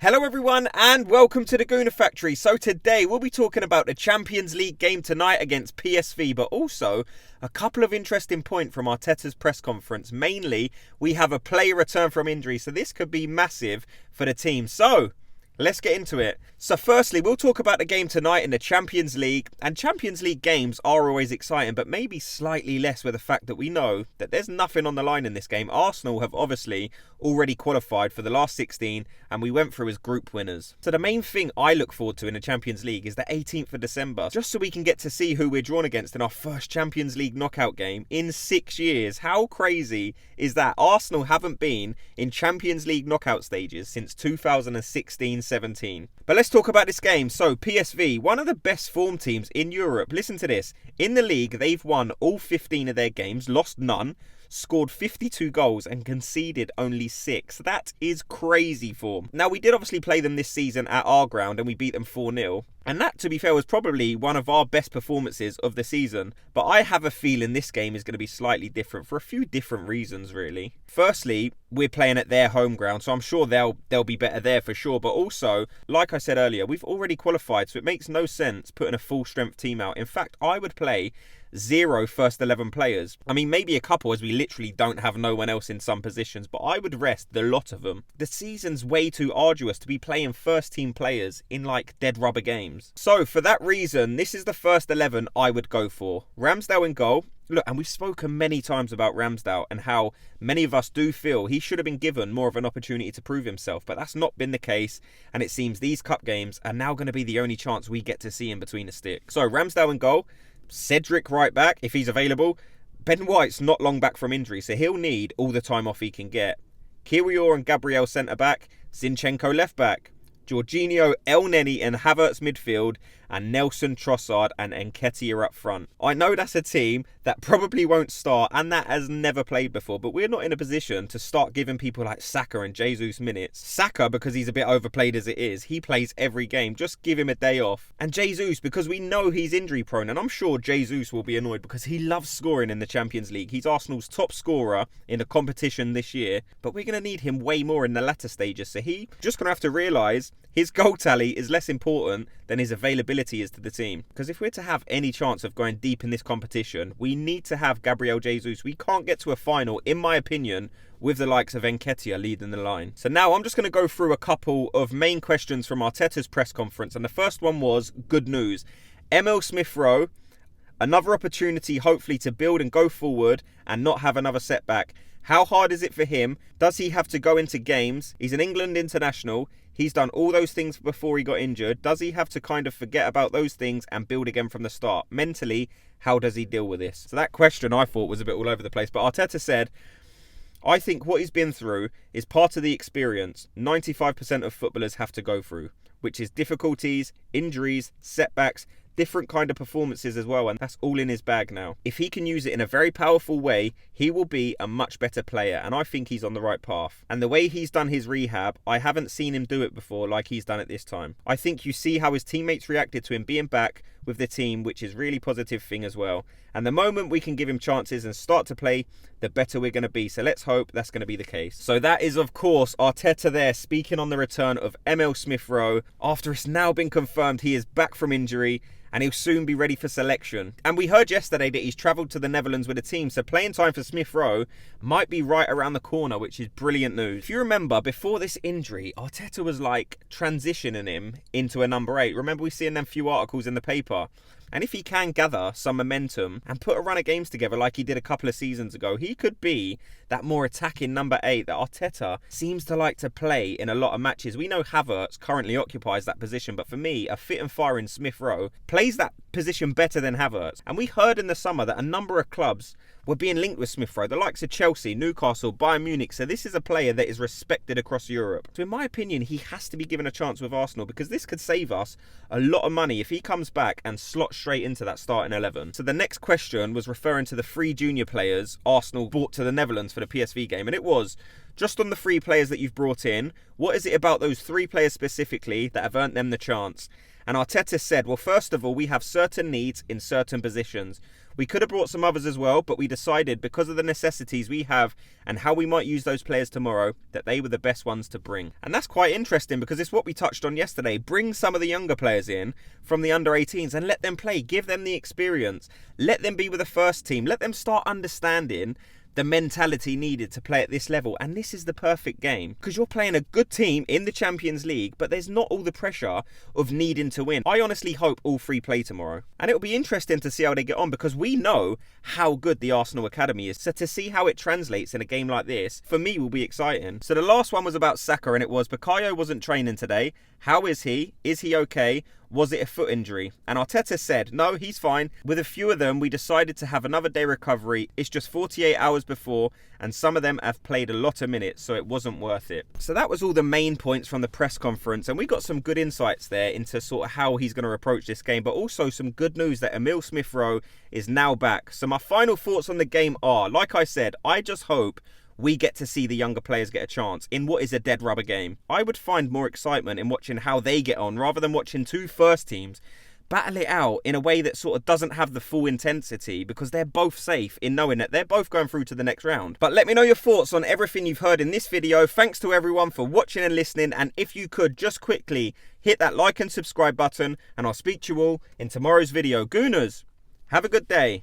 Hello everyone and welcome to the Gooner Factory. So today we'll be talking about the Champions League game tonight against PSV, but also a couple of interesting points from Arteta's press conference. Mainly, we have a player return from injury, so this could be massive for the team. So let's get into it. So firstly, we'll talk about the game tonight in the Champions League. And Champions League games are always exciting, but maybe slightly less with the fact that we know that there's nothing on the line in this game. Arsenal have obviously already qualified for the last 16, and we went through as group winners. So the main thing I look forward to in the Champions League is the 18th of December, just so we can get to see who we're drawn against in our first Champions League knockout game in 6 years. How crazy is that? Arsenal haven't been in Champions League knockout stages since 2016-17. But let's talk about this game. So PSV, one of the best form teams in Europe. Listen to this. In the league, they've won all 15 of their games, lost none, scored 52 goals and conceded only 6. That is crazy form. Now, we did obviously play them this season at our ground and we beat them 4-0. And that, to be fair, was probably one of our best performances of the season. But I have a feeling this game is going to be slightly different for a few different reasons, really. Firstly, we're playing at their home ground, so I'm sure they'll be better there for sure. But also, like I said earlier, we've already qualified, so it makes no sense putting a full-strength team out. In fact, I would play 0 first 11 players. I mean, maybe a couple, as we literally don't have no one else in some positions, but I would rest the lot of them. The season's way too arduous to be playing first team players in like dead rubber games. So for that reason, this is the first 11 I would go for. Ramsdale in goal. Look, and we've spoken many times about Ramsdale and how many of us do feel he should have been given more of an opportunity to prove himself, but that's not been the case, and it seems these cup games are now going to be the only chance we get to see him between the sticks. So Ramsdale in goal. Cedric right back, if he's available. Ben White's not long back from injury, so he'll need all the time off he can get. Kiwior and Gabriel centre back. Zinchenko left back. Jorginho, Elneny and Havertz midfield, and Nelson, Trossard and Nketiah up front. I know that's a team that probably won't start and that has never played before, but we're not in a position to start giving people like Saka and Jesus minutes. Saka, because he's a bit overplayed as it is, he plays every game. Just give him a day off. And Jesus, because we know he's injury prone, and I'm sure Jesus will be annoyed because he loves scoring in the Champions League. He's Arsenal's top scorer in the competition this year, but we're going to need him way more in the latter stages, so he just going to have to realise his goal tally is less important than his availability is to the team. Because if we're to have any chance of going deep in this competition, we need to have Gabriel Jesus. We can't get to a final, in my opinion, with the likes of Nketiah leading the line. So now I'm just going to go through a couple of main questions from Arteta's press conference. And the first one was good news. Emil Smith-Rowe, another opportunity hopefully to build and go forward and not have another setback. How hard is it for him? Does he have to go into games? He's an England international. He's done all those things before he got injured. Does he have to kind of forget about those things and build again from the start? Mentally, how does he deal with this? So that question I thought was a bit all over the place. But Arteta said, I think what he's been through is part of the experience 95% of footballers have to go through, which is difficulties, injuries, setbacks, different kind of performances as well, and that's all in his bag now. If he can use it in a very powerful way, he will be a much better player, and I think he's on the right path. And the way he's done his rehab, I haven't seen him do it before like he's done it this time. I think you see how his teammates reacted to him being back with the team, which is really positive thing as well. And the moment we can give him chances and start to play, the better we're going to be. So let's hope that's going to be the case. So that is, of course, Arteta there speaking on the return of Emil Smith-Rowe. After it's now been confirmed he is back from injury, and he'll soon be ready for selection. And we heard yesterday that he's travelled to the Netherlands with a team, so playing time for Smith-Rowe might be right around the corner, which is brilliant news. If you remember, before this injury, Arteta was like transitioning him into a number 8. Remember we seeing them few articles in the paper? And if he can gather some momentum and put a run of games together like he did a couple of seasons ago, he could be that more attacking number 8 that Arteta seems to like to play in a lot of matches. We know Havertz currently occupies that position, but for me, a fit and firing Smith-Rowe plays that position better than Havertz. And we heard in the summer that a number of clubs were being linked with Smith-Rowe, the likes of Chelsea, Newcastle, Bayern Munich. So this is a player that is respected across Europe. So in my opinion, he has to be given a chance with Arsenal, because this could save us a lot of money if he comes back and slots straight into that starting 11. So the next question was referring to the 3 junior players Arsenal brought to the Netherlands for the PSV game. And it was, just on the 3 players that you've brought in, what is it about those 3 players specifically that have earned them the chance? And Arteta said, well, first of all, we have certain needs in certain positions. We could have brought some others as well, but we decided because of the necessities we have and how we might use those players tomorrow, that they were the best ones to bring. And that's quite interesting because it's what we touched on yesterday. Bring some of the younger players in from the under-18s and let them play. Give them the experience. Let them be with the first team. Let them start understanding the mentality needed to play at this level. And this is the perfect game because you're playing a good team in the Champions League, but there's not all the pressure of needing to win. I honestly hope all three play tomorrow, and it'll be interesting to see how they get on because we know how good the Arsenal Academy is. So to see how it translates in a game like this, for me, will be exciting. So the last one was about Saka, and it was Bukayo wasn't training today. How is he? Is he okay? Was it a foot injury? And Arteta said, no, he's fine. With a few of them, we decided to have another day recovery. It's just 48 hours before, and some of them have played a lot of minutes, so it wasn't worth it. So that was all the main points from the press conference, and we got some good insights there into sort of how he's going to approach this game, but also some good news that Emile Smith-Rowe is now back. So my final thoughts on the game are, like I said, I just hope we get to see the younger players get a chance in what is a dead rubber game. I would find more excitement in watching how they get on rather than watching two first teams battle it out in a way that sort of doesn't have the full intensity because they're both safe in knowing that they're both going through to the next round. But let me know your thoughts on everything you've heard in this video. Thanks to everyone for watching and listening, and if you could just quickly hit that like and subscribe button, and I'll speak to you all in tomorrow's video. Gooners, have a good day.